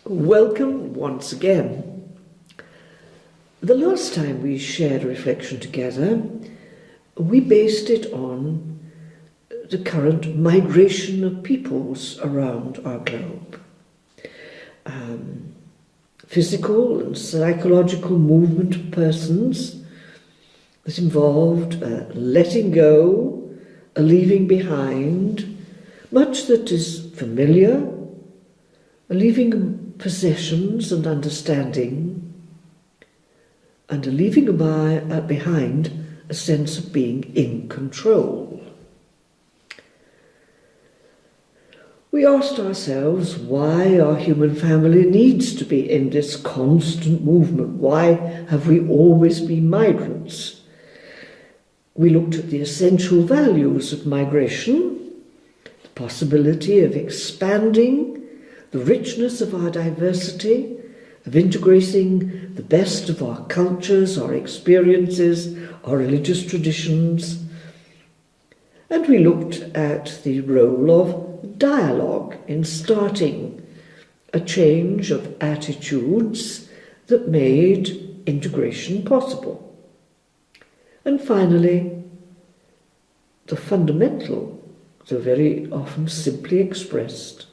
Welcome once again. The last time we shared a reflection together, we based it on the current migration of peoples around our globe. Physical and psychological movement of persons that involved letting go, a leaving behind, much that is familiar, a leaving possessions and understanding, and a leaving behind a sense of being in control. We asked ourselves why our human family needs to be in this constant movement. Why have we always been migrants? We looked at the essential values of migration, the possibility of expanding the richness of our diversity, of integrating the best of our cultures, our experiences, our religious traditions. And we looked at the role of dialogue in starting a change of attitudes that made integration possible. And finally, the fundamental, though very often simply expressed,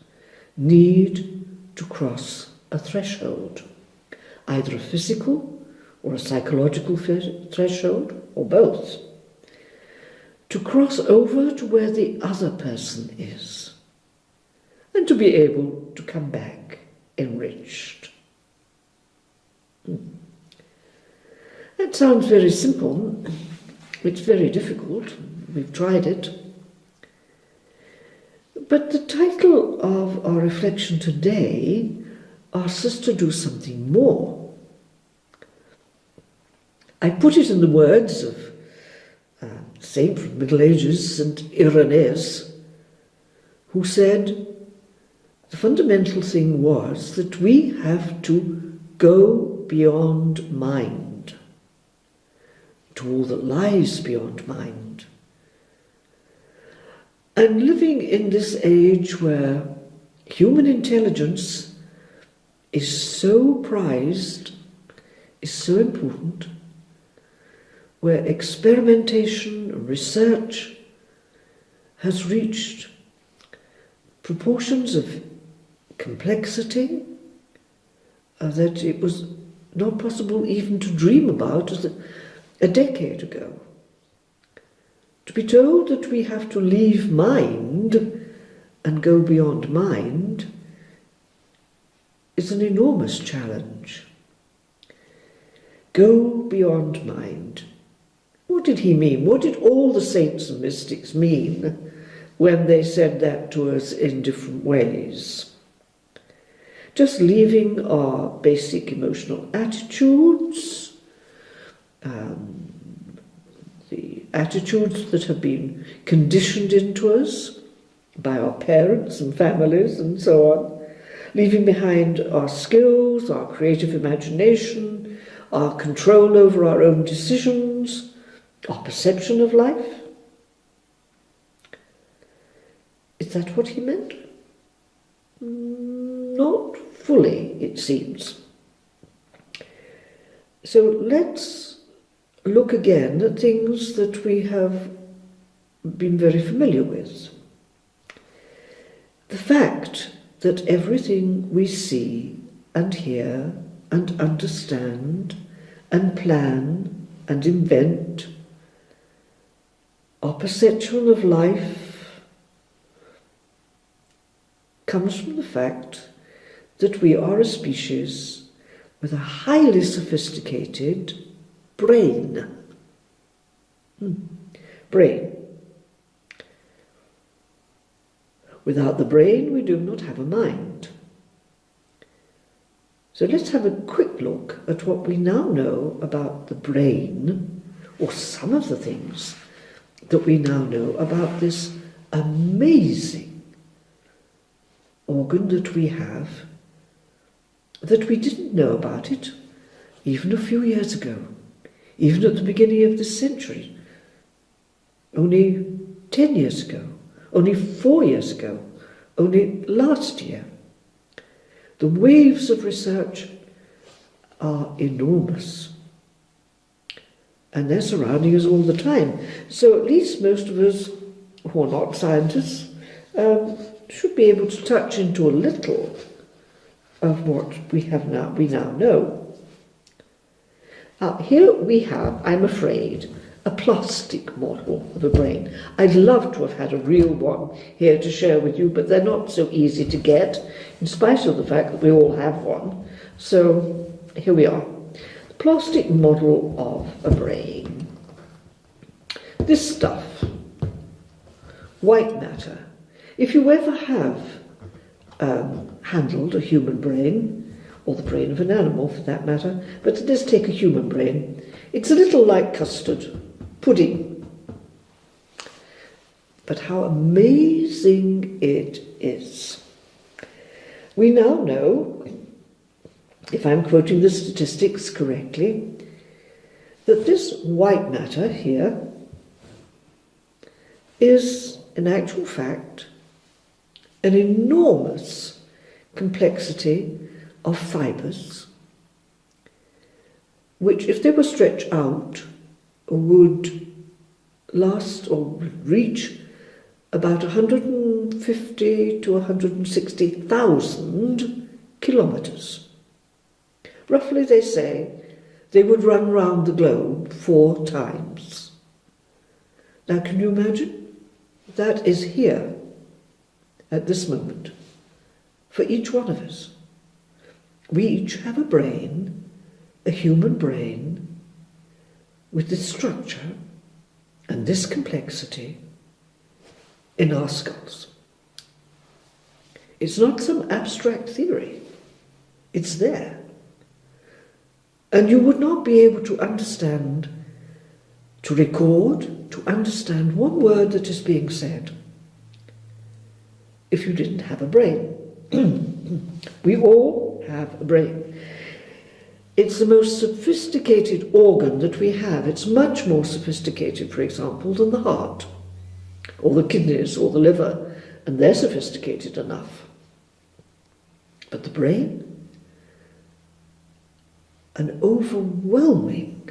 need to cross a threshold, either a physical or a psychological threshold, or both, to cross over to where the other person is, and to be able to come back enriched. That sounds very simple. It's very difficult. We've tried it. But the title of our reflection today asks us to do something more. I put it in the words of a saint from the Middle Ages, St. Irenaeus, who said the fundamental thing was that we have to go beyond mind, to all that lies beyond mind. And living in this age where human intelligence is so prized, is so important, where experimentation and research has reached proportions of complexity that it was not possible even to dream about a decade ago. To be told that we have to leave mind and go beyond mind is an enormous challenge. Go beyond mind. What did he mean? What did all the saints and mystics mean when they said that to us in different ways? Just leaving our basic emotional attitudes, the attitudes that have been conditioned into us by our parents and families and so on, leaving behind our skills, our creative imagination, our control over our own decisions, our perception of life. Is that what he meant? Not fully, it seems. So let's look again at things that we have been very familiar with. The fact that everything we see and hear and understand and plan and invent, our perception of life, comes from the fact that we are a species with a highly sophisticated brain. Brain. Without the brain, we do not have a mind. So let's have a quick look at what we now know about the brain, or some of the things that we now know about this amazing organ that we have, that we didn't know about it even a few years ago. Even at the beginning of this century, only 10 years ago, only 4 years ago, only last year. The waves of research are enormous, and they're surrounding us all the time. So at least most of us who are not scientists should be able to touch into a little of what we now know. Here we have, I'm afraid, a plastic model of a brain. I'd love to have had a real one here to share with you, but they're not so easy to get, in spite of the fact that we all have one. So here we are. The plastic model of a brain. This stuff, white matter. If you ever have handled a human brain, or the brain of an animal for that matter, but let's take a human brain. It's a little like custard, pudding. But how amazing it is. We now know, if I'm quoting the statistics correctly, that this white matter here is, in actual fact, an enormous complexity of fibres, which, if they were stretched out, would last or reach about 150 to 160,000 kilometres. Roughly, they say, they would run round the globe 4 times. Now, can you imagine? That is here, at this moment, for each one of us. We each have a brain, a human brain, with this structure and this complexity in our skulls. It's not some abstract theory. It's there. And you would not be able to understand, to record, to understand one word that is being said if you didn't have a brain. We all have a brain. It's the most sophisticated organ that we have. It's much more sophisticated, for example, than the heart, or the kidneys, or the liver, and they're sophisticated enough. But the brain, an overwhelming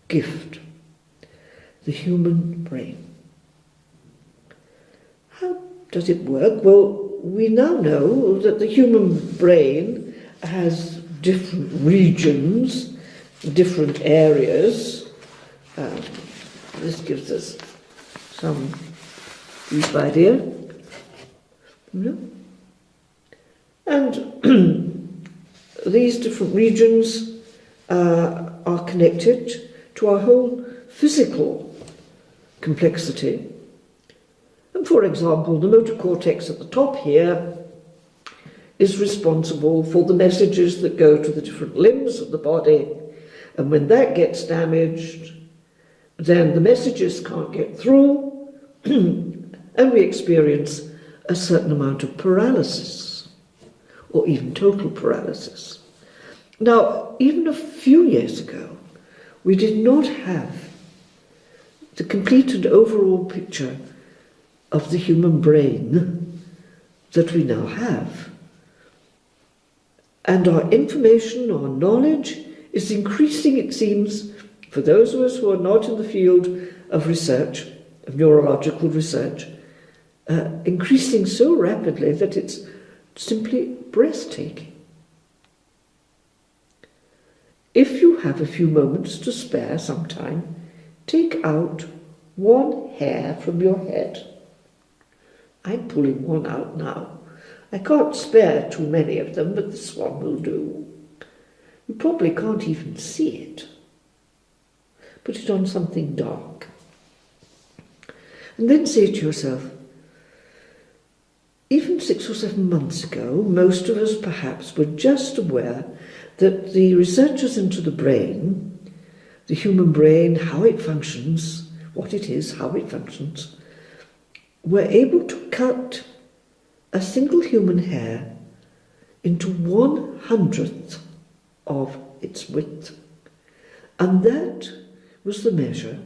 gift, the human brain. How does it work? Well, we now know that the human brain has different regions, different areas. This gives us some deep idea. And these different regions are connected to our whole physical complexity. And for example, the motor cortex at the top here is responsible for the messages that go to the different limbs of the body. And when that gets damaged, then the messages can't get through, and we experience a certain amount of paralysis, or even total paralysis. Now, even a few years ago, we did not have the complete and overall picture of the human brain that we now have. And our information, our knowledge is increasing, it seems, for those of us who are not in the field of research, of neurological research, increasing so rapidly that it's simply breathtaking. If you have a few moments to spare sometime, take out one hair from your head. I'm pulling one out now. I can't spare too many of them, but this one will do. You probably can't even see it. Put it on something dark. And then say to yourself, even 6 or 7 months ago, most of us perhaps were just aware that the researchers into the brain, the human brain, how it functions, what it is, how it functions, were able to cut a single human hair into 1/100th of its width. And that was the measure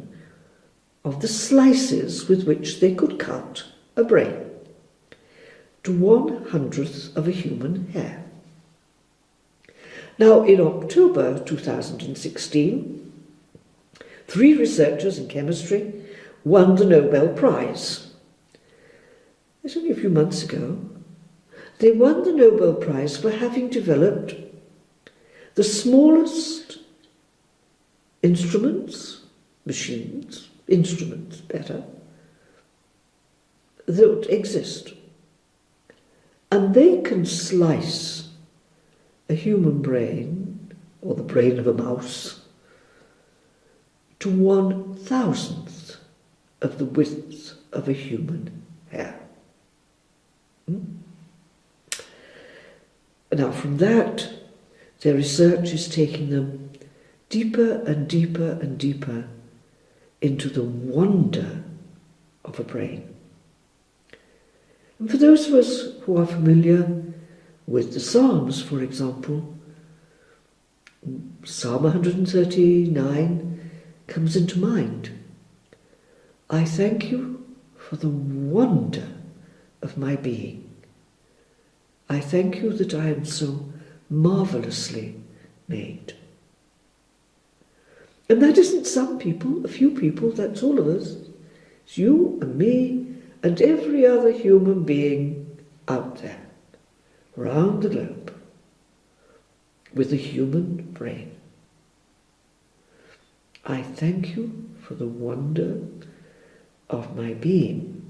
of the slices with which they could cut a brain. to 1/100th of a human hair. Now, in October 2016, 3 researchers in chemistry won the Nobel Prize. It's only a few months ago. They won the Nobel Prize for having developed the smallest instruments, better, that exist. And they can slice a human brain, or the brain of a mouse, to 1/1000th of the width of a human hair. Now, from that, their research is taking them deeper and deeper and deeper into the wonder of a brain. And for those of us who are familiar with the Psalms, for example, Psalm 139 comes into mind. I thank you for the wonder of my being. I thank you that I am so marvelously made. And that isn't some people, a few people, that's all of us. It's you and me and every other human being out there, around the globe, with a human brain. I thank you for the wonder of my being.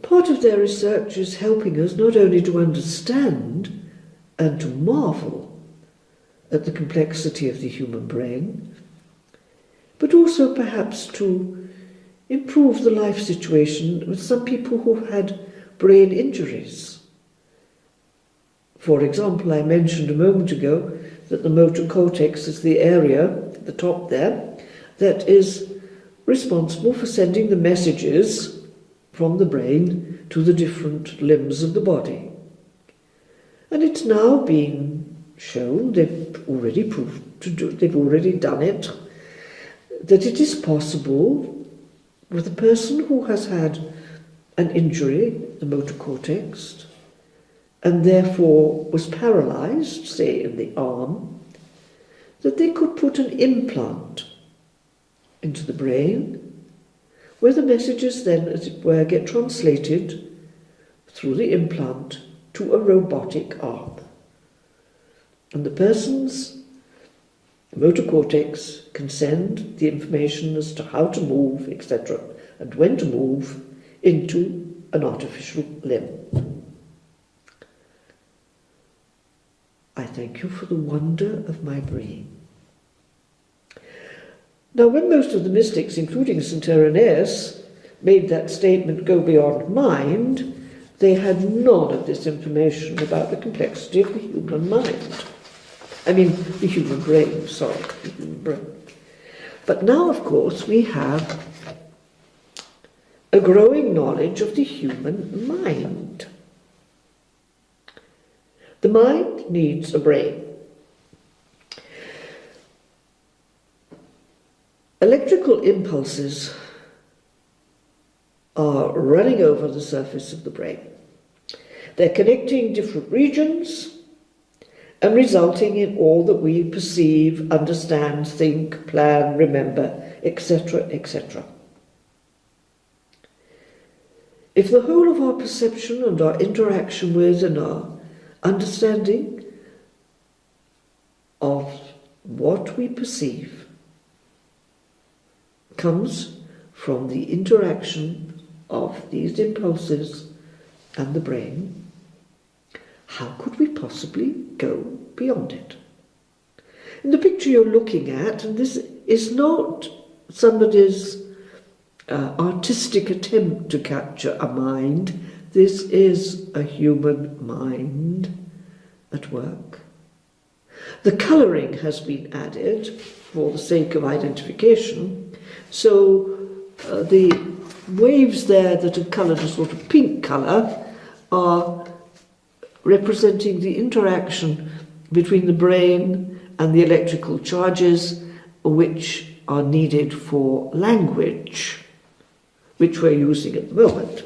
Part of their research is helping us not only to understand and to marvel at the complexity of the human brain, but also perhaps to improve the life situation with some people who've had brain injuries. For example, I mentioned a moment ago that the motor cortex is the area at the top there that is responsible for sending the messages from the brain to the different limbs of the body. And it's now been shown, they've already done it, that it is possible with a person who has had an injury, the motor cortex, and therefore was paralyzed, say in the arm, that they could put an implant into the brain, where the messages then, as it were, get translated through the implant to a robotic arm. And the person's motor cortex can send the information as to how to move, etc., and when to move into an artificial limb. I thank you for the wonder of my brain. Now, when most of the mystics, including St. Irenaeus, made that statement, go beyond mind, they had none of this information about the complexity of the human mind. I mean, the human brain, the human brain. But now, of course, we have a growing knowledge of the human mind. The mind needs a brain. Electrical impulses are running over the surface of the brain. They're connecting different regions and resulting in all that we perceive, understand, think, plan, remember, etc., etc. If the whole of our perception and our interaction with and our understanding of what we perceive comes from the interaction of these impulses and the brain, how could we possibly go beyond it? In the picture you're looking at, and this is not somebody's artistic attempt to capture a mind, this is a human mind at work. The colouring has been added for the sake of identification, so the waves there that are coloured a sort of pink colour are representing the interaction between the brain and the electrical charges which are needed for language. which we're using at the moment.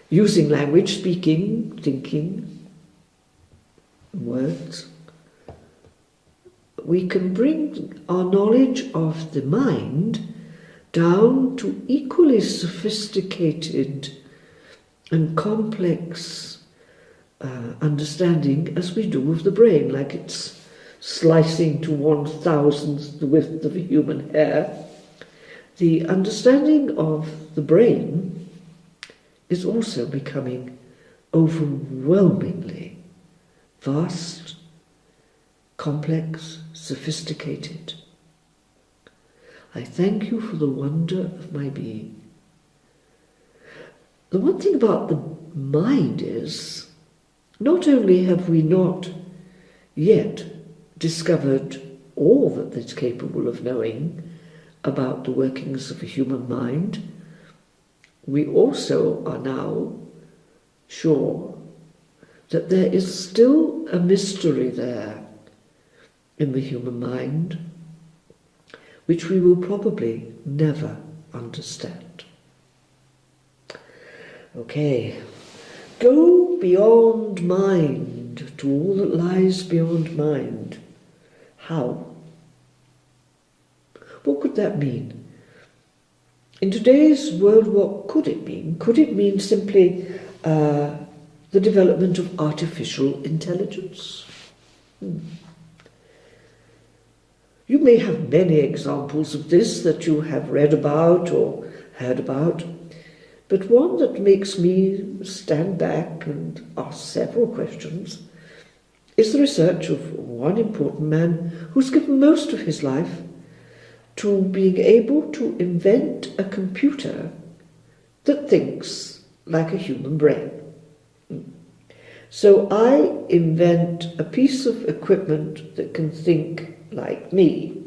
Using language, speaking, thinking, words, we can bring our knowledge of the mind down to equally sophisticated and complex understanding as we do of the brain, like it's slicing to 1,000th the width of a human hair. The understanding of the brain is also becoming overwhelmingly vast, complex, sophisticated. I thank you for the wonder of my being. The one thing about the mind is, not only have we not yet discovered all that it's capable of knowing about the workings of a human mind, we also are now sure that there is still a mystery there in the human mind which we will probably never understand. Okay, go beyond mind to all that lies beyond mind. How? What could that mean? In today's world, what could it mean? Could it mean simply the development of artificial intelligence? You may have many examples of this that you have read about or heard about, but one that makes me stand back and ask several questions is the research of one important man who's given most of his life to being able to invent a computer that thinks like a human brain. So I invent a piece of equipment that can think like me.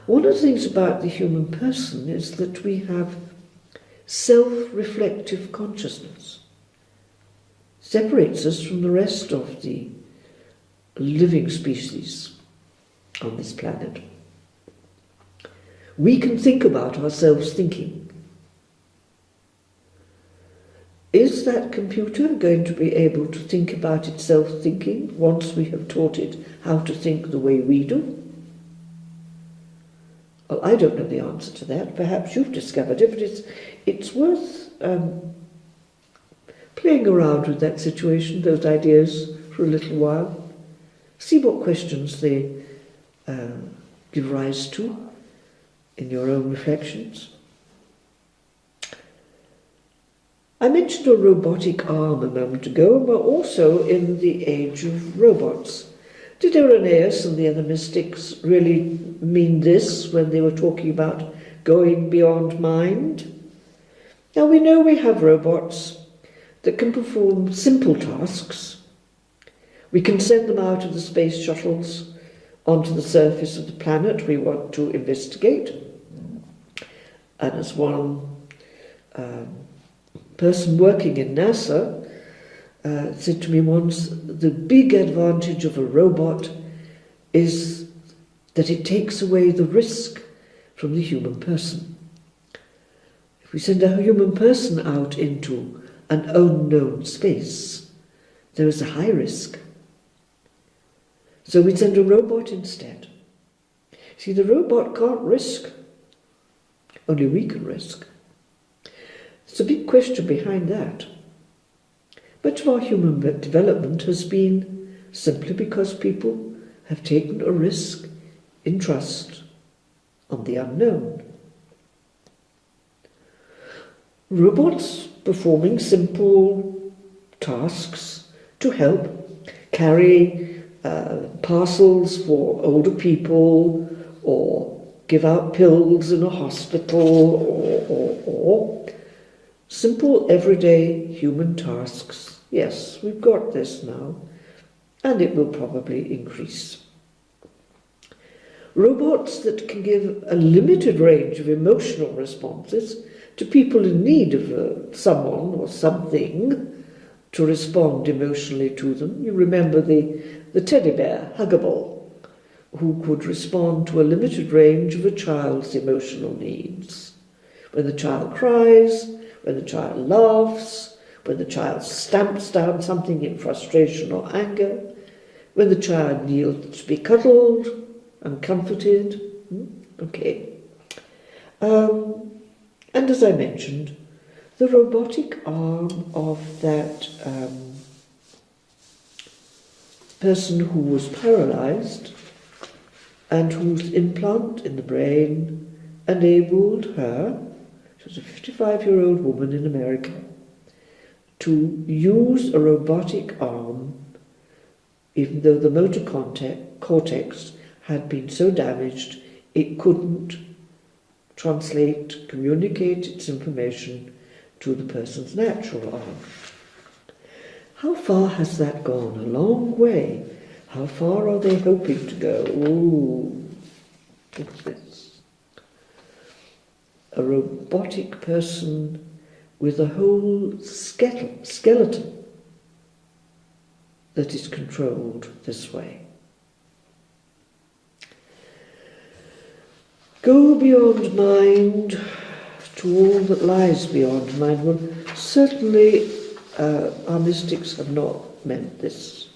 One of the things about the human person is that we have self-reflective consciousness. Separates us from the rest of the living species on this planet. We can think about ourselves thinking. Is that computer going to be able to think about itself thinking once we have taught it how to think the way we do? Well, I don't know the answer to that. Perhaps you've discovered it, but it's worth playing around with that situation, those ideas, for a little while. See what questions they give rise to in your own reflections. I mentioned a robotic arm a moment ago, and we're also in the age of robots. Did Irenaeus and the other mystics really mean this when they were talking about going beyond mind? Now we know we have robots that can perform simple tasks. We can send them out of the space shuttles onto the surface of the planet we want to investigate. And as one person working in NASA said to me once, the big advantage of a robot is that it takes away the risk from the human person. If we send a human person out into an unknown space, there is a high risk. So we send a robot instead. See, the robot can't risk. Only we can risk. It's a big question behind that. Much of our human development has been simply because people have taken a risk in trust on the unknown. Robots performing simple tasks to help carry parcels for older people, or give out pills in a hospital, or simple everyday human tasks. Yes, we've got this now, and it will probably increase. Robots that can give a limited range of emotional responses to people in need of someone or something to respond emotionally to them. You remember the teddy bear, Huggable, who could respond to a limited range of a child's emotional needs. When the child cries, when the child laughs, when the child stamps down something in frustration or anger, when the child needs to be cuddled and comforted. Okay. And as I mentioned, the robotic arm of that person who was paralyzed and whose implant in the brain enabled her, she was a 55-year-old woman in America, to use a robotic arm even though the motor cortex had been so damaged it couldn't translate, communicate its information to the person's natural arm. How far has that gone? A long way. How far are they hoping to go? Ooh, what's this? A robotic person with a whole skeleton that is controlled this way. Go beyond mind to all that lies beyond mind. Well, certainly our mystics have not meant this.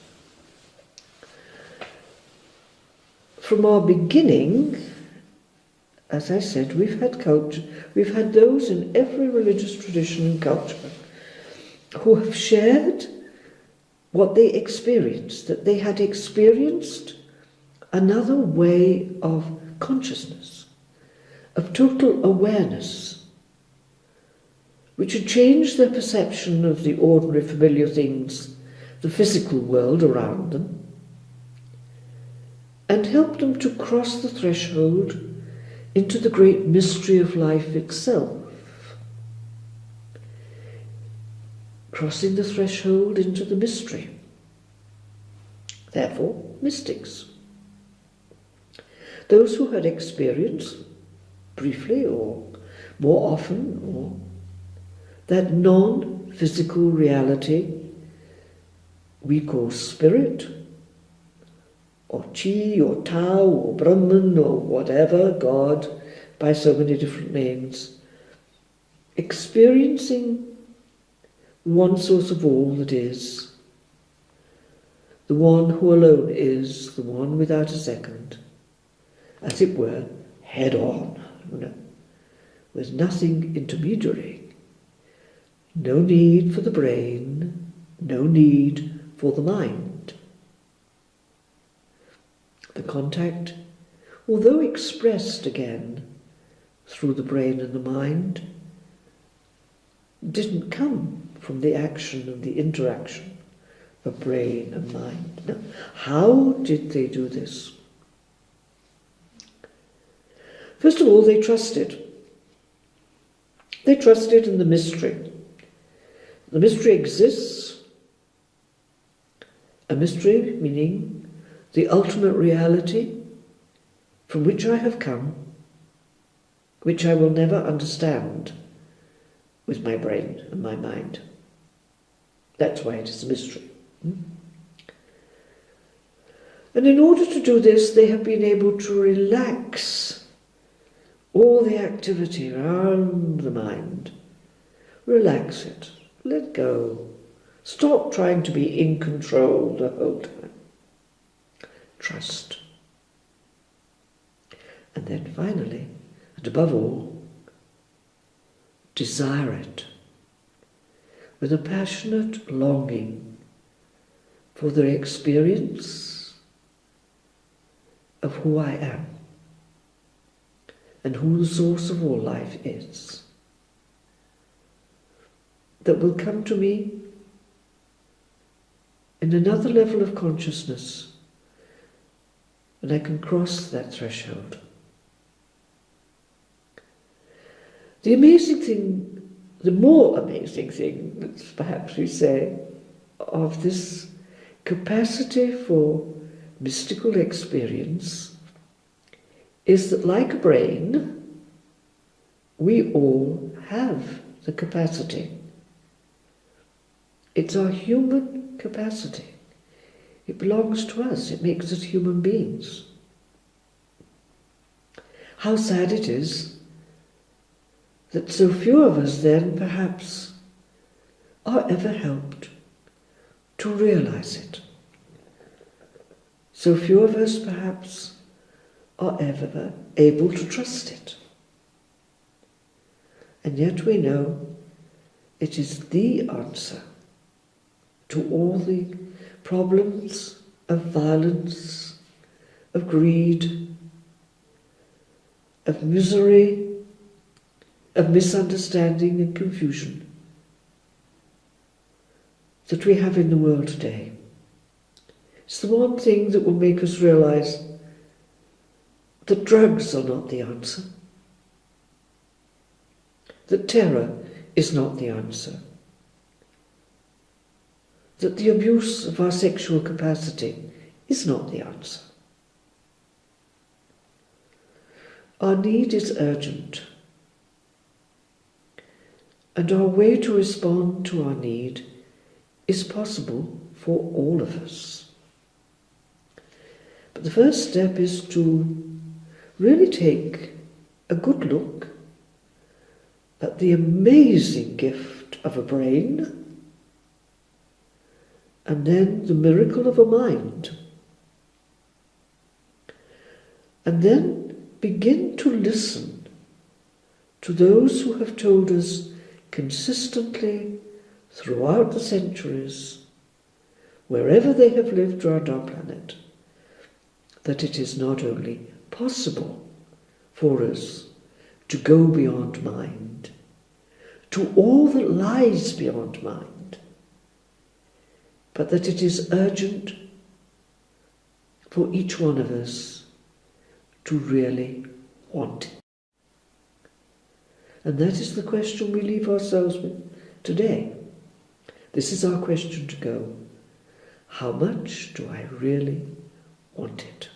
From our beginning, as I said, we've had culture, we've had those in every religious tradition and culture who have shared what they experienced, that they had experienced another way of consciousness, of total awareness, which had changed their perception of the ordinary familiar things, the physical world around them, and helped them to cross the threshold into the great mystery of life itself. Crossing the threshold into the mystery. Therefore, mystics. Those who had experienced, briefly or more often, or that non-physical reality we call spirit, or chi, or Tao, or Brahman, or whatever, God, by so many different names, experiencing one source of all that is, the one who alone is, the one without a second, as it were, head on, with nothing intermediary. No need for the brain, no need for the mind. The contact, although expressed again through the brain and the mind, didn't come from the action and the interaction of brain and mind. Now, how did they do this? First of all, they trusted. They trusted in the mystery. The mystery exists. A mystery meaning the ultimate reality from which I have come, which I will never understand with my brain and my mind. That's why it is a mystery. And in order to do this, they have been able to relax all the activity around the mind. Relax it. Let go. Stop trying to be in control the whole time. Trust. And then finally, and above all, desire it with a passionate longing for the experience of who I am and who the source of all life is, that will come to me in another level of consciousness, and I can cross that threshold. The amazing thing, the more amazing thing, perhaps we say, of this capacity for mystical experience is that, like a brain, we all have the capacity. It's our human capacity. It belongs to us. It makes us human beings. how sad it is that so few of us then perhaps are ever helped to realize it. So few of us perhaps are ever able to trust it. And yet we know it is the answer to all the problems of violence, of greed, of misery, of misunderstanding and confusion that we have in the world today. It's the one thing that will make us realize that drugs are not the answer, that terror is not the answer, that the abuse of our sexual capacity is not the answer. Our need is urgent, and our way to respond to our need is possible for all of us. But the first step is to really take a good look at the amazing gift of a brain, and then the miracle of a mind, and then begin to listen to those who have told us consistently throughout the centuries, wherever they have lived around our planet, that it is not only possible for us to go beyond mind, to all that lies beyond mind, but that it is urgent for each one of us to really want it. And that is the question we leave ourselves with today. This is our question to go. How much do I really want it?